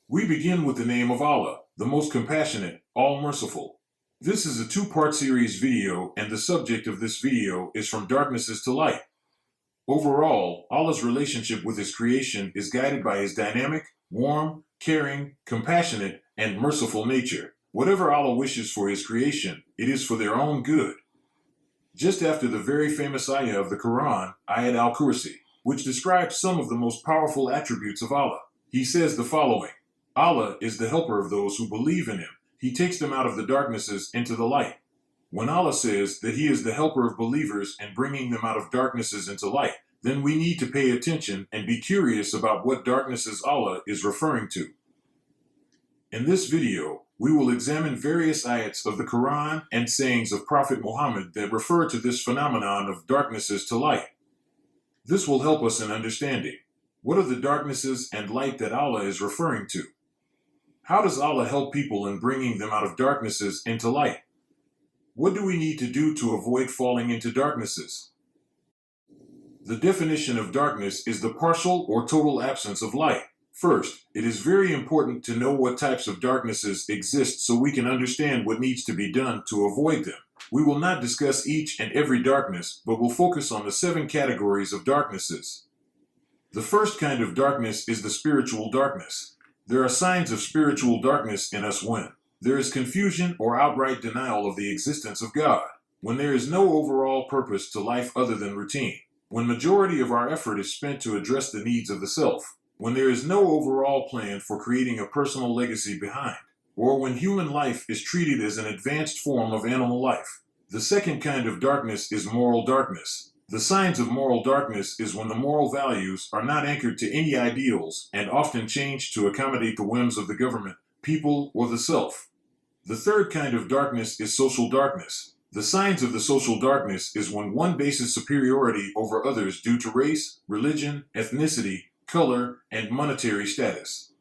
We begin with the name of Allah, the most compassionate, all-merciful. This is a two-part series video, and the subject of this video is from darknesses to light. Overall, Allah's relationship with His creation is guided by His dynamic, warm, caring, compassionate, and merciful nature. Whatever Allah wishes for His creation, it is for their own good. Just after the very famous ayah of the Quran, Ayat al-Kursi, which describes some of the most powerful attributes of Allah, He says the following: Allah is the helper of those who believe in Him. He takes them out of the darknesses into the light. When Allah says that He is the helper of believers and bringing them out of darknesses into light, then we need to pay attention and be curious about what darknesses Allah is referring to. In this video, we will examine various ayats of the Quran and sayings of Prophet Muhammad that refer to this phenomenon of darknesses to light. This will help us in understanding what are the darknesses and light that Allah is referring to. How does Allah help people in bringing them out of darknesses into light? What do we need to do to avoid falling into darknesses? The definition of darkness is the partial or total absence of light. First, it is very important to know what types of darknesses exist so we can understand what needs to be done to avoid them. We will not discuss each and every darkness, but will focus on the 7 categories of darknesses. The first kind of darkness is the spiritual darkness. There are signs of spiritual darkness in us when there is confusion or outright denial of the existence of God, when there is no overall purpose to life other than routine, when majority of our effort is spent to address the needs of the self, when there is no overall plan for creating a personal legacy behind, or when human life is treated as an advanced form of animal life. The second kind of darkness is moral darkness. The signs of moral darkness is when the moral values are not anchored to any ideals and often changed to accommodate the whims of the government, people, or the self. The third kind of darkness is social darkness. The signs of the social darkness is when one bases superiority over others due to race, religion, ethnicity, color, and monetary status.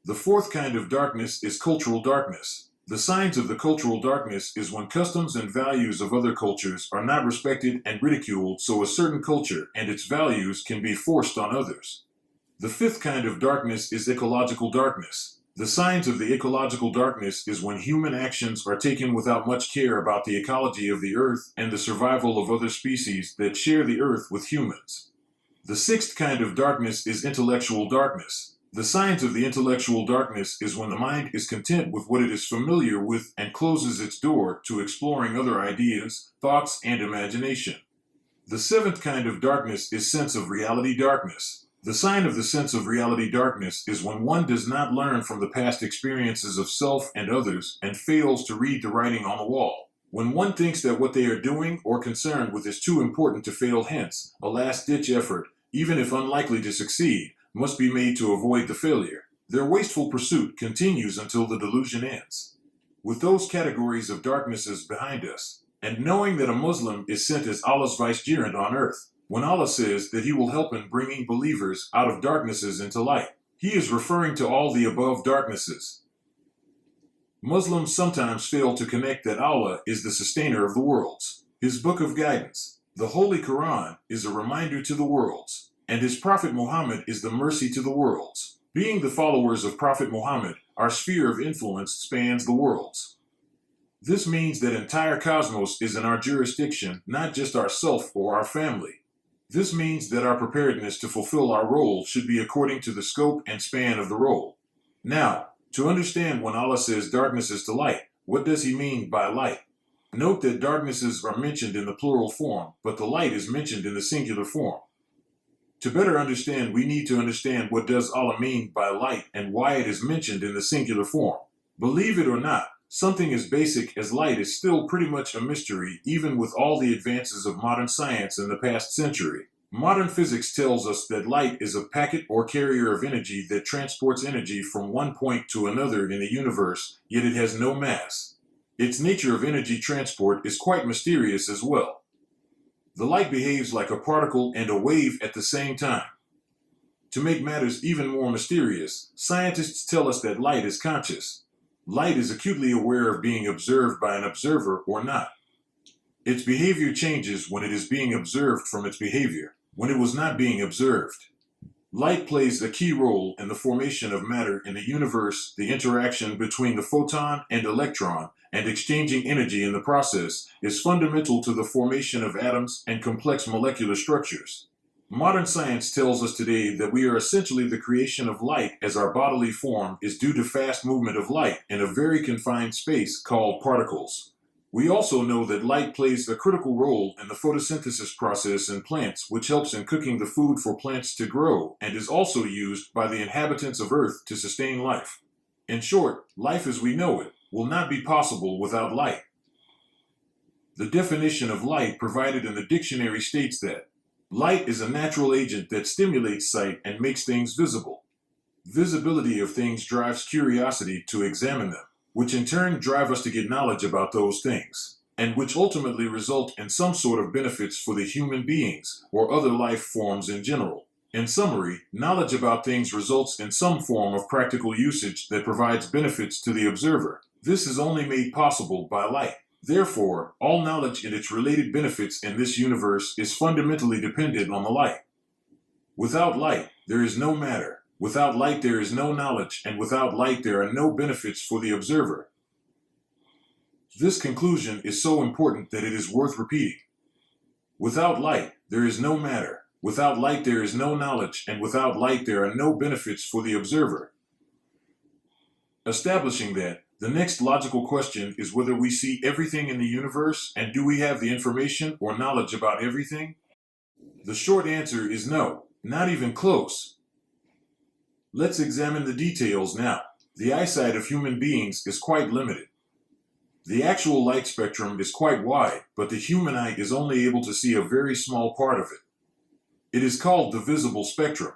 The fourth kind of darkness is cultural darkness. The signs of the cultural darkness is when customs and values of other cultures are not respected and ridiculed, so a certain culture and its values can be forced on others. The fifth kind of darkness is ecological darkness. The signs of the ecological darkness is when human actions are taken without much care about the ecology of the earth and the survival of other species that share the earth with humans. The sixth kind of darkness is intellectual darkness. The signs of the intellectual darkness is when the mind is content with what it is familiar with and closes its door to exploring other ideas, thoughts, and imagination. The seventh kind of darkness is sense of reality darkness. The sign of the sense of reality darkness is when one does not learn from the past experiences of self and others and fails to read the writing on the wall. When one thinks that what they are doing or concerned with is too important to fail, hence, a last-ditch effort, even if unlikely to succeed, must be made to avoid the failure. Their wasteful pursuit continues until the delusion ends. With those categories of darknesses behind us, and knowing that a Muslim is sent as Allah's vicegerent on earth, when Allah says that He will help in bringing believers out of darknesses into light, He is referring to all the above darknesses. Muslims sometimes fail to connect that Allah is the sustainer of the worlds. His book of guidance, the Holy Quran, is a reminder to the worlds, and His Prophet Muhammad is the mercy to the worlds. Being the followers of Prophet Muhammad, our sphere of influence spans the worlds. This means that entire cosmos is in our jurisdiction, not just ourself or our family. This means that our preparedness to fulfill our role should be according to the scope and span of the role. Now, to understand when Allah says darknesses to light, what does He mean by light? Note that darknesses are mentioned in the plural form, but the light is mentioned in the singular form. To better understand, we need to understand what does Allah mean by light and why it is mentioned in the singular form. Believe it or not, something as basic as light is still pretty much a mystery, even with all the advances of modern science in the past century. Modern physics tells us that light is a packet or carrier of energy that transports energy from one point to another in the universe, yet it has no mass. Its nature of energy transport is quite mysterious as well. The light behaves like a particle and a wave at the same time. To make matters even more mysterious, scientists tell us that light is conscious. Light is acutely aware of being observed by an observer or not. Its behavior changes when it is being observed from its behavior, when it was not being observed. Light plays a key role in the formation of matter in the universe. The interaction between the photon and electron and exchanging energy in the process is fundamental to the formation of atoms and complex molecular structures. Modern science tells us today that we are essentially the creation of light, as our bodily form is due to fast movement of light in a very confined space called particles. We also know that light plays a critical role in the photosynthesis process in plants, which helps in cooking the food for plants to grow and is also used by the inhabitants of Earth to sustain life. In short, life as we know it will not be possible without light. The definition of light provided in the dictionary states that light is a natural agent that stimulates sight and makes things visible. Visibility of things drives curiosity to examine them, which in turn drive us to get knowledge about those things, and which ultimately result in some sort of benefits for the human beings or other life forms in general. In summary, knowledge about things results in some form of practical usage that provides benefits to the observer. This is only made possible by light. Therefore, all knowledge and its related benefits in this universe is fundamentally dependent on the light. Without light, there is no matter. Without light, there is no knowledge, and without light, there are no benefits for the observer. This conclusion is so important that it is worth repeating. Without light, there is no matter. Without light, there is no knowledge, and without light, there are no benefits for the observer. Establishing that, the next logical question is whether we see everything in the universe, and do we have the information or knowledge about everything? The short answer is no, not even close. Let's examine the details now. The eyesight of human beings is quite limited. The actual light spectrum is quite wide, but the human eye is only able to see a very small part of it. It is called the visible spectrum.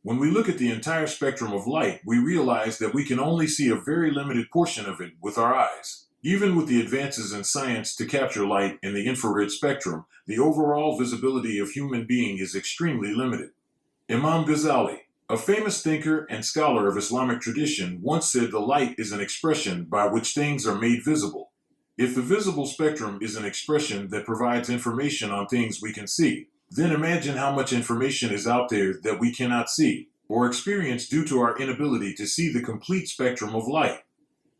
When we look at the entire spectrum of light, we realize that we can only see a very limited portion of it with our eyes. Even with the advances in science to capture light in the infrared spectrum, the overall visibility of human being is extremely limited. Imam Ghazali, a famous thinker and scholar of Islamic tradition, once said the light is an expression by which things are made visible. If the visible spectrum is an expression that provides information on things we can see, then imagine how much information is out there that we cannot see or experience due to our inability to see the complete spectrum of light.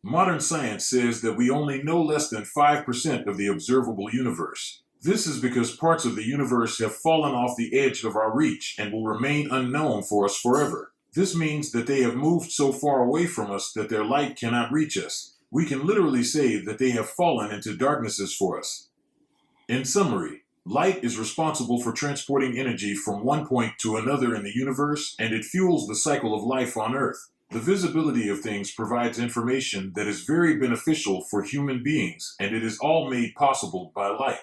Modern science says that we only know less than 5% of the observable universe. This is because parts of the universe have fallen off the edge of our reach and will remain unknown for us forever. This means that they have moved so far away from us that their light cannot reach us. We can literally say that they have fallen into darknesses for us. In summary, light is responsible for transporting energy from one point to another in the universe, and it fuels the cycle of life on Earth. The visibility of things provides information that is very beneficial for human beings, and it is all made possible by light.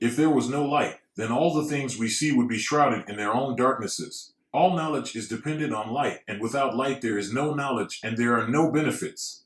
If there was no light, then all the things we see would be shrouded in their own darknesses. All knowledge is dependent on light, and without light there is no knowledge and there are no benefits.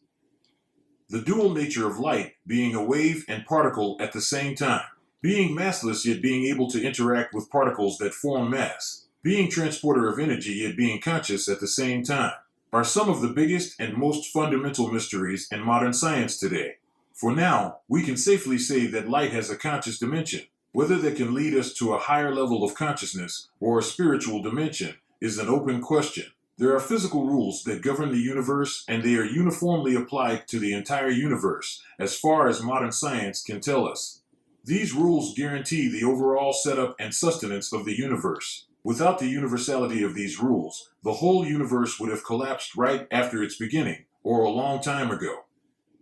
The dual nature of light, being a wave and particle at the same time, being massless yet being able to interact with particles that form mass, being transporter of energy yet being conscious at the same time, are some of the biggest and most fundamental mysteries in modern science today. For now, we can safely say that light has a conscious dimension. Whether that can lead us to a higher level of consciousness or a spiritual dimension is an open question. There are physical rules that govern the universe, and they are uniformly applied to the entire universe, as far as modern science can tell us. These rules guarantee the overall setup and sustenance of the universe. Without the universality of these rules, the whole universe would have collapsed right after its beginning, or a long time ago.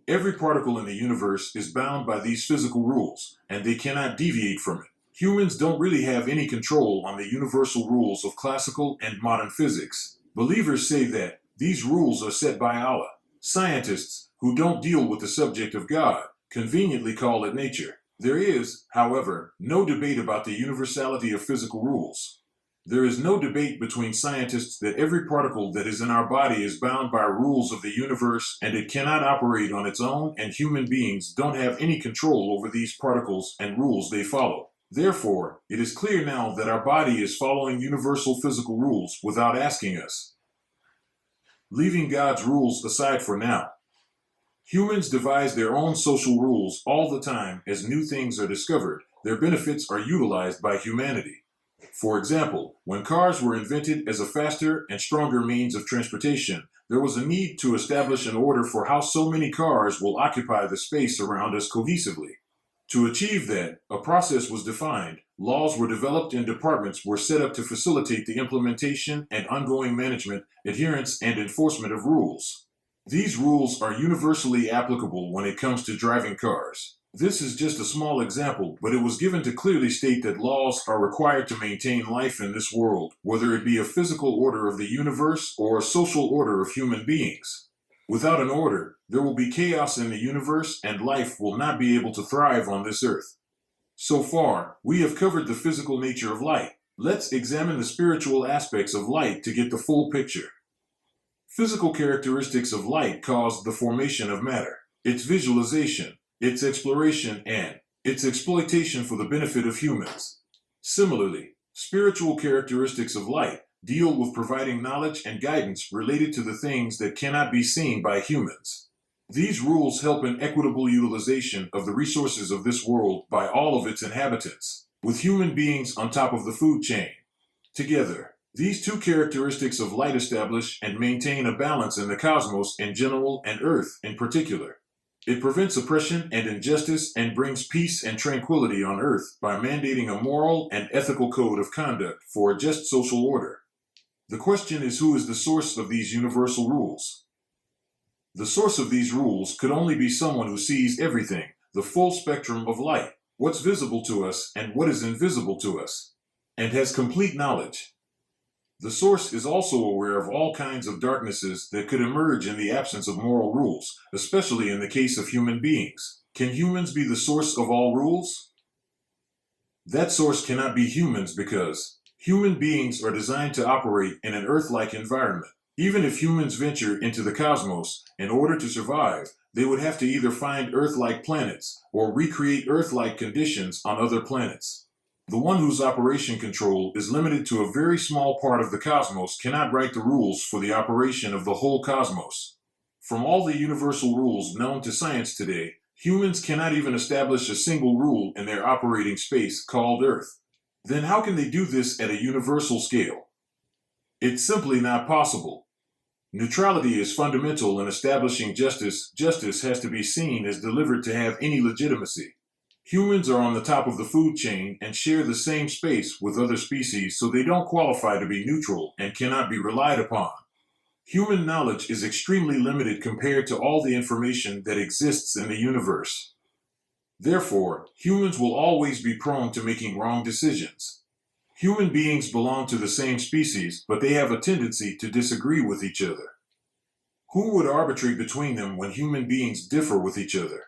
Every particle in the universe is bound by these physical rules, and they cannot deviate from it. Humans don't really have any control on the universal rules of classical and modern physics. Believers say that these rules are set by Allah. Scientists, who don't deal with the subject of God, conveniently call it nature. There is, however, no debate about the universality of physical rules. There is no debate between scientists that every particle that is in our body is bound by rules of the universe and it cannot operate on its own, and human beings don't have any control over these particles and rules they follow. Therefore, it is clear now that our body is following universal physical rules without asking us. Leaving God's rules aside for now, humans devise their own social rules all the time as new things are discovered. Their benefits are utilized by humanity. For example, when cars were invented as a faster and stronger means of transportation, there was a need to establish an order for how so many cars will occupy the space around us cohesively. To achieve that, a process was defined, laws were developed, and departments were set up to facilitate the implementation and ongoing management, adherence, and enforcement of rules. These rules are universally applicable when it comes to driving cars. This is just a small example, but it was given to clearly state that laws are required to maintain life in this world, whether it be a physical order of the universe or a social order of human beings. Without an order, there will be chaos in the universe and life will not be able to thrive on this earth. So far, we have covered the physical nature of light. Let's examine the spiritual aspects of light to get the full picture. Physical characteristics of light cause the formation of matter, its visualization, its exploration, and its exploitation for the benefit of humans. Similarly, spiritual characteristics of light deal with providing knowledge and guidance related to the things that cannot be seen by humans. These rules help in equitable utilization of the resources of this world by all of its inhabitants, with human beings on top of the food chain. Together, these two characteristics of light establish and maintain a balance in the cosmos in general and Earth in particular. It prevents oppression and injustice and brings peace and tranquility on Earth by mandating a moral and ethical code of conduct for a just social order. The question is, who is the source of these universal rules? The source of these rules could only be someone who sees everything, the full spectrum of light, what's visible to us and what is invisible to us, and has complete knowledge. The source is also aware of all kinds of darknesses that could emerge in the absence of moral rules, especially in the case of human beings. Can humans be the source of all rules? That source cannot be humans because human beings are designed to operate in an Earth-like environment. Even if humans venture into the cosmos, in order to survive, they would have to either find Earth-like planets or recreate Earth-like conditions on other planets. The one whose operation control is limited to a very small part of the cosmos cannot write the rules for the operation of the whole cosmos. From all the universal rules known to science today, humans cannot even establish a single rule in their operating space called Earth. Then how can they do this at a universal scale? It's simply not possible. Neutrality is fundamental in establishing justice. Justice has to be seen as delivered to have any legitimacy. Humans are on the top of the food chain and share the same space with other species, so they don't qualify to be neutral and cannot be relied upon. Human knowledge is extremely limited compared to all the information that exists in the universe. Therefore, humans will always be prone to making wrong decisions. Human beings belong to the same species, but they have a tendency to disagree with each other. Who would arbitrate between them when human beings differ with each other?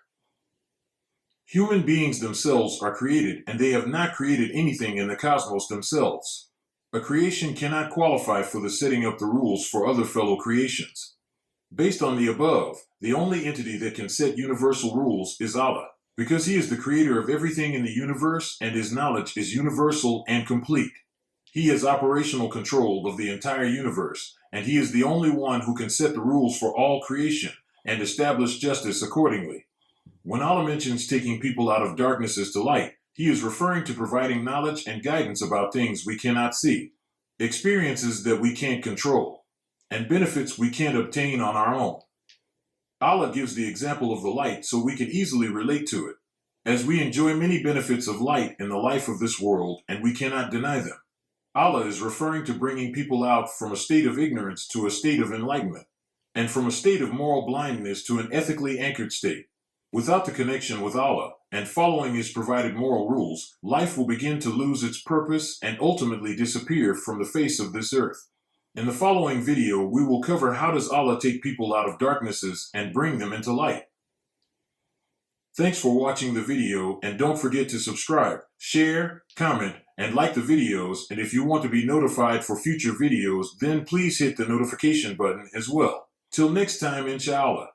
Human beings themselves are created, and they have not created anything in the cosmos themselves. A creation cannot qualify for the setting up the rules for other fellow creations. Based on the above, the only entity that can set universal rules is Allah, because He is the creator of everything in the universe and His knowledge is universal and complete. He has operational control of the entire universe, and He is the only one who can set the rules for all creation and establish justice accordingly. When Allah mentions taking people out of darknesses to light, He is referring to providing knowledge and guidance about things we cannot see, experiences that we can't control, and benefits we can't obtain on our own. Allah gives the example of the light so we can easily relate to it, as we enjoy many benefits of light in the life of this world and we cannot deny them. Allah is referring to bringing people out from a state of ignorance to a state of enlightenment, and from a state of moral blindness to an ethically anchored state. Without the connection with Allah and following His provided moral rules, life will begin to lose its purpose and ultimately disappear from the face of this earth. In the following video, we will cover how does Allah take people out of darknesses and bring them into light. Thanks for watching the video, and don't forget to subscribe, share, comment, and like the videos, and if you want to be notified for future videos, then please hit the notification button as well. Till next time, inshallah.